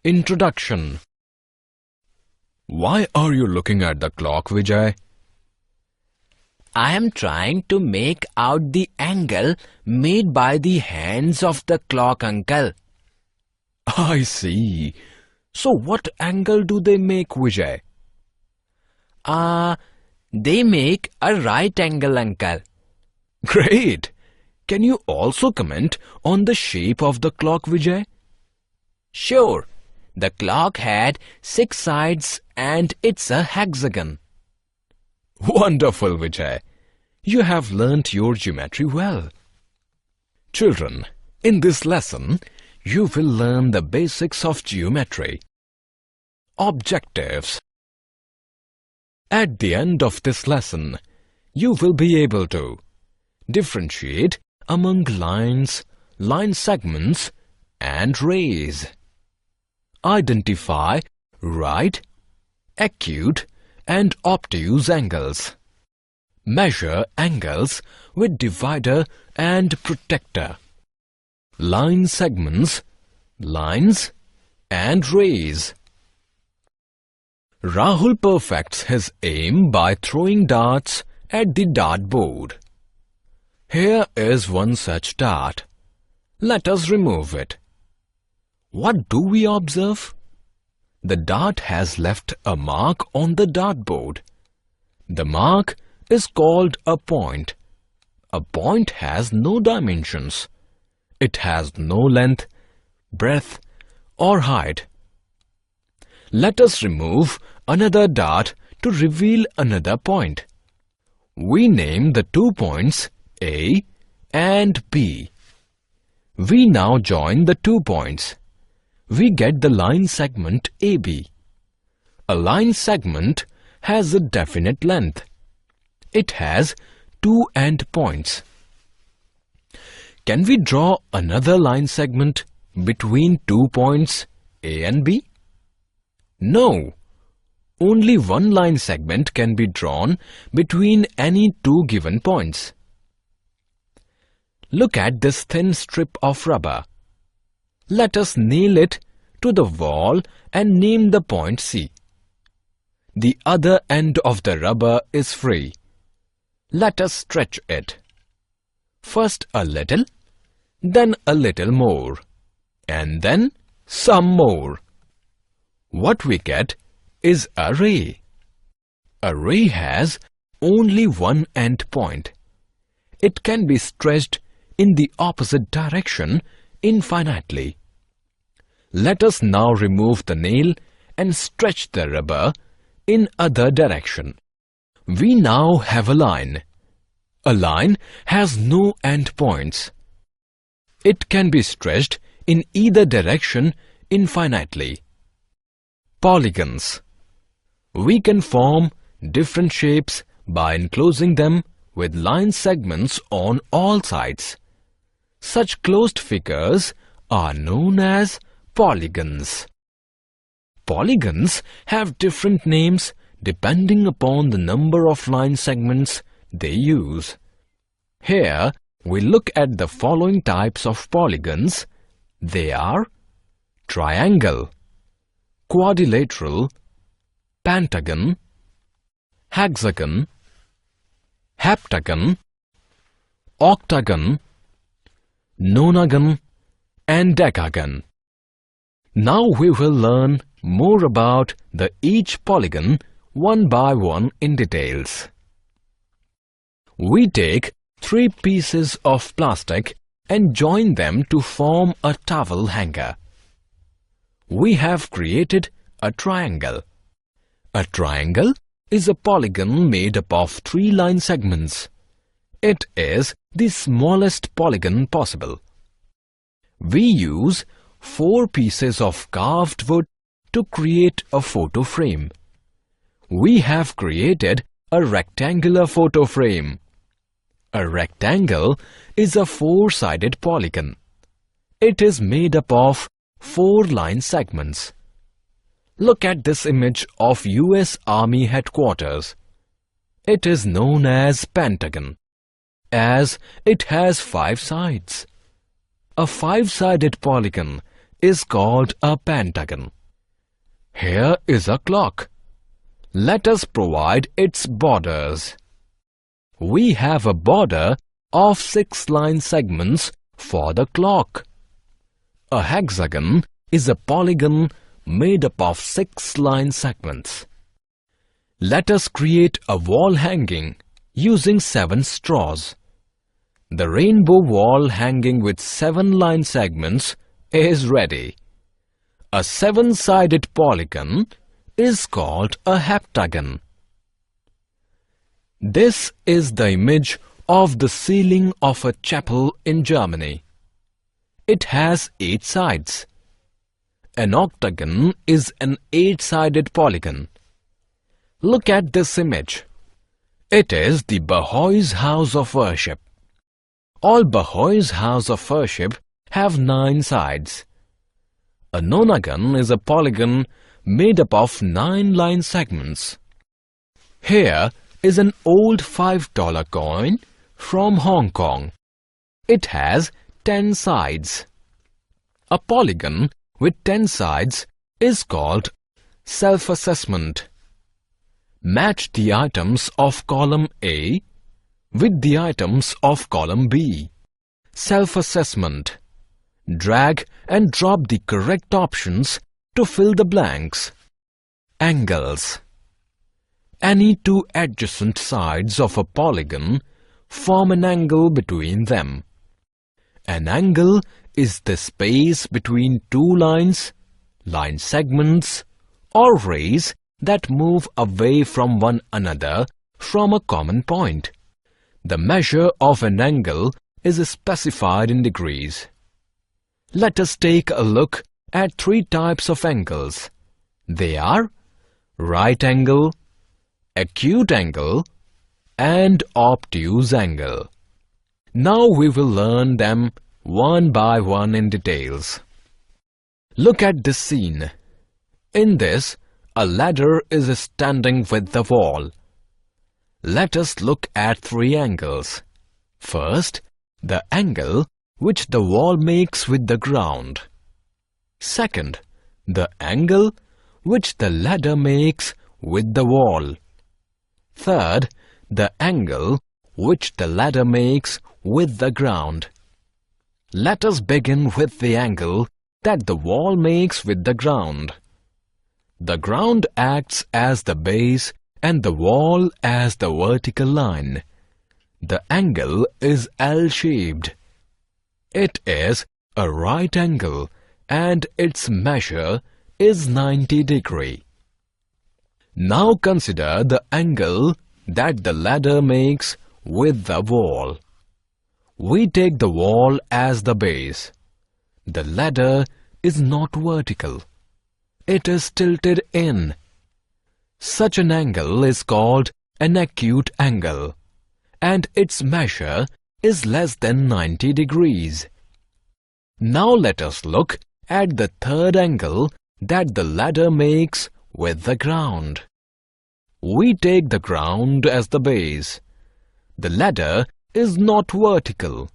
Introduction. Why are you looking at the clock, Vijay? I am trying to make out the angle made by the hands of the clock, uncle. I see. So what angle do they make, Vijay? They make a right angle, uncle. Great! Can you also comment on the shape of the clock, Vijay? Sure. The clock had 6 sides and it's a hexagon. Wonderful, Vijay. You have learnt your geometry well. Children, in this lesson, you will learn the basics of geometry. Objectives. At the end of this lesson, you will be able to differentiate among lines, line segments, and rays. Identify right, acute, and obtuse angles. Measure angles with divider and protractor. Line segments, lines, and rays. Rahul perfects his aim by throwing darts at the dartboard. Here is one such dart. Let us remove it. What do we observe? The dart has left a mark on the dartboard. The mark is called a point. A point has no dimensions. It has no length, breadth, or height. Let us remove another dart to reveal another point. We name the 2 points A and B. We now join the 2 points. We get the line segment AB. A line segment has a definite length. It has 2 endpoints. Can we draw another line segment between 2 points A and B? No. Only one line segment can be drawn between any 2 given points. Look at this thin strip of rubber. Let us nail it to the wall and name the point C. The other end of the rubber is free. Let us stretch it. First a little, then a little more, and then some more. What we get is a ray. A ray has only one end point. It can be stretched in the opposite direction infinitely. Let us now remove the nail and stretch the rubber in other direction. We now have a line. A line has no end points. It can be stretched in either direction infinitely. Polygons. We can form different shapes by enclosing them with line segments on all sides. Such closed figures are known as polygons. Polygons have different names depending upon the number of line segments they use. Here we look at the following types of polygons. They are triangle, quadrilateral, pentagon, hexagon, heptagon, octagon, nonagon, and decagon. Now we will learn more about each polygon one by one in details. We take 3 pieces of plastic and join them to form a towel hanger. We have created a triangle. A triangle is a polygon made up of 3 line segments. It is the smallest polygon possible. We use 4 pieces of carved wood to create a photo frame. We have created a rectangular photo frame. A rectangle is a 4-sided polygon. It is made up of 4 line segments. Look at this image of US Army headquarters. It is known as pentagon, as it has 5 sides. A 5-sided polygon is called a pentagon. Here is a clock. Let us provide its borders. We have a border of 6 line segments for the clock. A hexagon is a polygon made up of 6 line segments. Let us create a wall hanging using 7 straws. The rainbow wall hanging with 7 line segments is ready. A 7-sided polygon is called a heptagon. This is the image of the ceiling of a chapel in Germany. It has 8 sides. An octagon is an 8-sided polygon. Look at this image. It is the Baha'is' house of worship. All Baha'is' house of worship have 9 sides. A nonagon is a polygon made up of 9 line segments. Here is an old $5 coin from Hong Kong. It has 10 sides. A polygon with 10 sides is called self-assessment. Match the items of column A with the items of column B. Self-assessment. Drag and drop the correct options to fill the blanks. Angles. Any 2 adjacent sides of a polygon form an angle between them. An angle is the space between 2 lines, line segments, or rays that move away from one another from a common point. The measure of an angle is specified in degrees. Let us take a look at 3 types of angles. They are right angle, acute angle, and obtuse angle. Now we will learn them one by one in details. Look at this scene. In this, a ladder is standing with the wall. Let us look at 3 angles. First, the angle which the wall makes with the ground. Second, the angle which the ladder makes with the wall. Third, the angle which the ladder makes with the ground. Let us begin with the angle that the wall makes with the ground. The ground acts as the base and the wall as the vertical line. The angle is L-shaped. It is a right angle and its measure is 90 degrees. Now consider the angle that the ladder makes with the wall. We take the wall as the base. The ladder is not vertical. It is tilted in. Such an angle is called an acute angle, and its measure is less than 90 degrees. Now let us look at the third angle that the ladder makes with the ground. We take the ground as the base. The ladder is not vertical.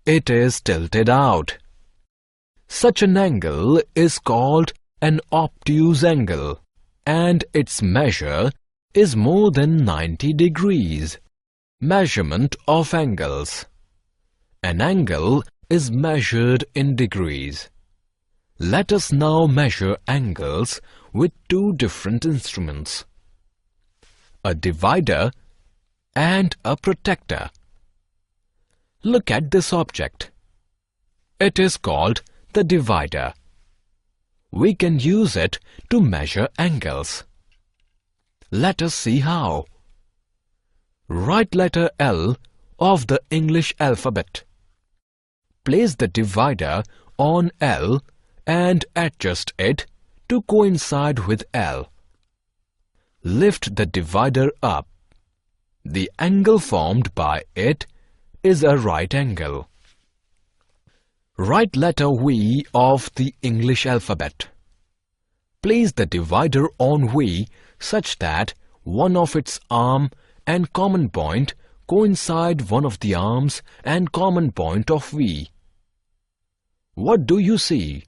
It is tilted out. Such an angle is called an obtuse angle, and its measure is more than 90 degrees. Measurement of angles. An angle is measured in degrees. Let us now measure angles with 2 different instruments: a divider and a protractor. Look at this object. It is called the divider. We can use it to measure angles. Let us see how. Write letter L of the English alphabet. Place the divider on L and adjust it to coincide with L. Lift the divider up. The angle formed by it is a right angle. Write letter V of the English alphabet. Place the divider on V such that one of its arm and common point coincide one of the arms and common point of V. What do you see?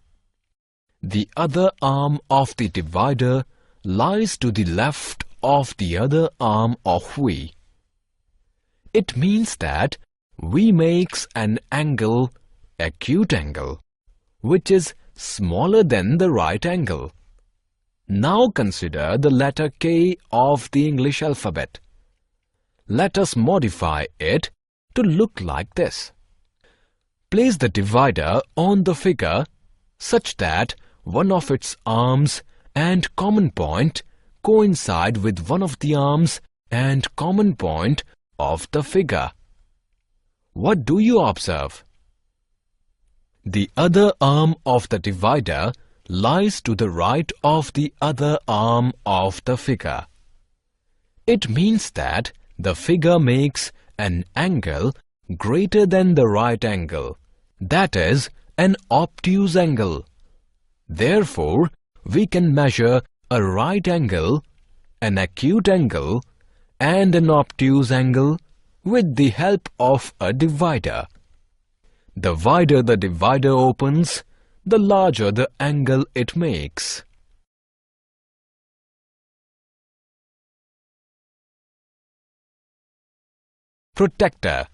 The other arm of the divider lies to the left of the other arm of V. It means that V makes an angle, acute angle, which is smaller than the right angle. Now consider the letter K of the English alphabet. Let us modify it to look like this. Place the divider on the figure such that one of its arms and common point coincide with one of the arms and common point of the figure. What do you observe? The other arm of the divider lies to the right of the other arm of the figure. It means that the figure makes an angle greater than the right angle, that is, an obtuse angle. Therefore, we can measure a right angle, an acute angle, and an obtuse angle with the help of a divider. The wider the divider opens, the larger the angle it makes. Protractor.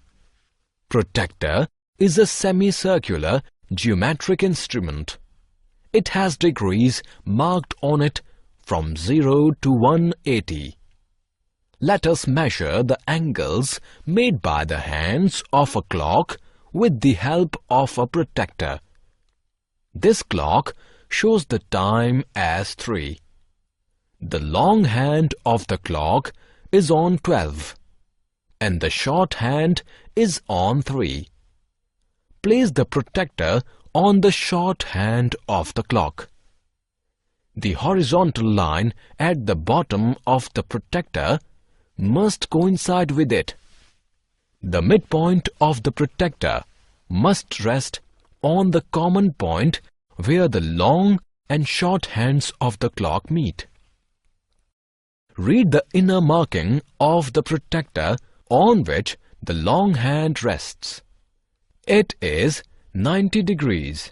Protractor is a semicircular geometric instrument. It has degrees marked on it from 0 to 180. Let us measure the angles made by the hands of a clock with the help of a protractor. This clock shows the time as 3. The long hand of the clock is on 12 and the short hand is on 3. Place the protractor on the short hand of the clock. The horizontal line at the bottom of the protractor must coincide with it. The midpoint of the protractor must rest on the common point where the long and short hands of the clock meet. Read the inner marking of the protractor on which the long hand rests. It is 90 degrees.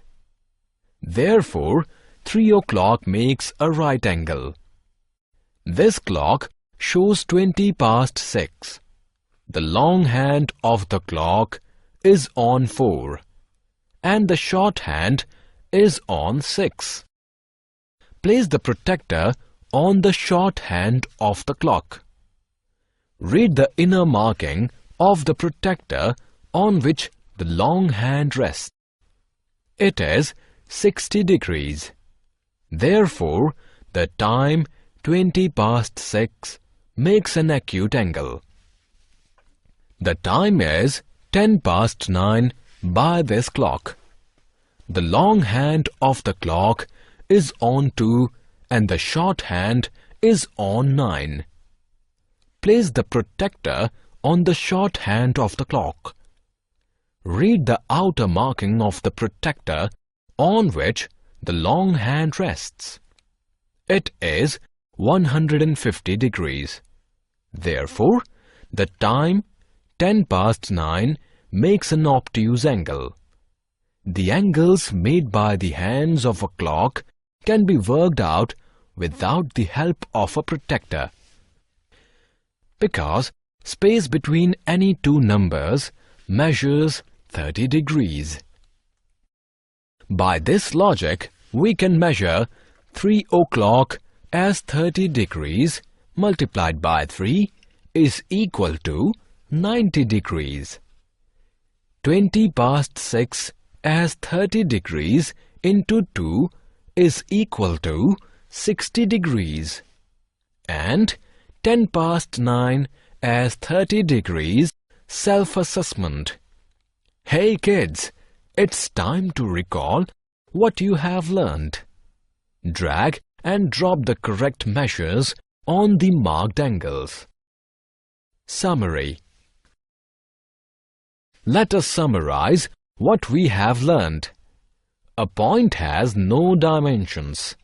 Therefore, 3 o'clock makes a right angle. This clock shows 20 past 6. The long hand of the clock is on 4 and the short hand is on 6. Place the protractor on the short hand of the clock. Read the inner marking of the protractor on which the long hand rests. It is 60 degrees. Therefore, the time 20 past 6 makes an acute angle. The time is 10 past 9 by this clock. The long hand of the clock is on 2 and the short hand is on 9. Place the protractor on the short hand of the clock. Read the outer marking of the protractor on which the long hand rests. It is 150 degrees. Therefore, the time 10 past 9 makes an obtuse angle. The angles made by the hands of a clock can be worked out without the help of a protractor, because space between any two numbers measures 30 degrees. By this logic, we can measure 3 o'clock as 30 degrees multiplied by 3 is equal to 90 degrees. 20 past 6 as 30 degrees into 2 is equal to 60 degrees. And 10 past 9 as 30 degrees self-assessment. Hey kids, it's time to recall what you have learned. Drag and drop the correct measures on the marked angles. Summary. Let us summarize what we have learned. A point has no dimensions.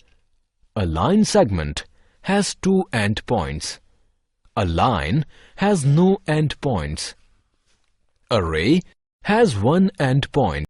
A line segment has 2 endpoints. A line has no endpoints. A ray has 1 endpoint.